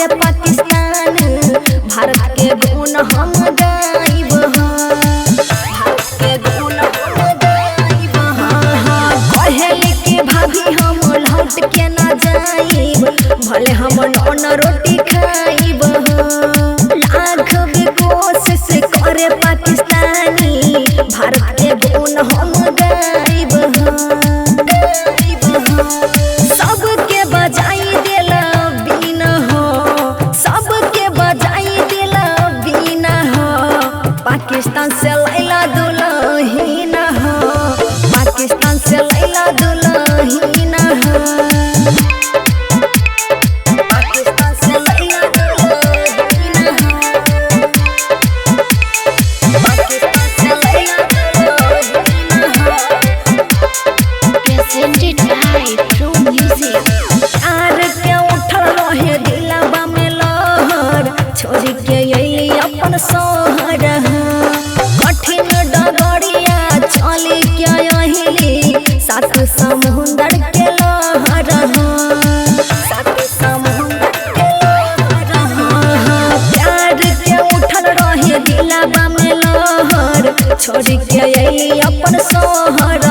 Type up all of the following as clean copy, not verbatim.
करे पाकिस्तान भारत के गुण हम गाइब भारत के गुण हम गाइब कहेले के भाभी हम लौट के ना जाइब भले हम नौन रोटी खाइब लाख भी कोशिश करे पाकिस्तानी भारत के गुण हम गाइब सबके बजाई देला बीना हो सबके बजाई देला बीना हो पाकिस्तान से लैला दुल्हन हो पाकिस्तान से लैला दुल्हन हो पाकिस्तान से लैला दुल्हन हो पाकिस्तान से लैला दुल्हन हो presented by True Music. आर के उठल रहे दिलवा में लहर छोड़ के यही अपन शहर कठिन डगरिया चली के अहिली सात समुंदर के लहर सात समुंदर के लहर प्यार के उठल रहे दिलवा में लहर छोड़ के यही अपन शहर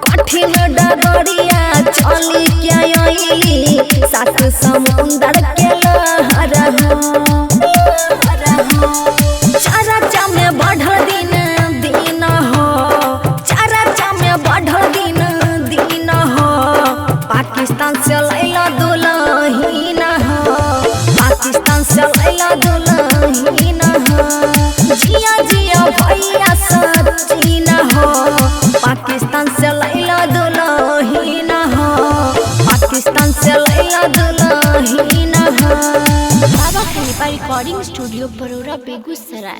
कठिन डगरिया चली के अइली सात समुंदर के लहर चरचा में बढ़ल दिन दिन हो चरचा में बढ़ल दिन दिन हो पाकिस्तान से लैला दुल्हन हो पाकिस्तान से लैला दुल्हन हो जिया जिया भैया सचिन हो पाकिस्तान से लैला दुल्हन हो पाकिस्तान से लैला दुल्हन हो Baba Khalifa Recording Studio, Baroda, Begusaraय.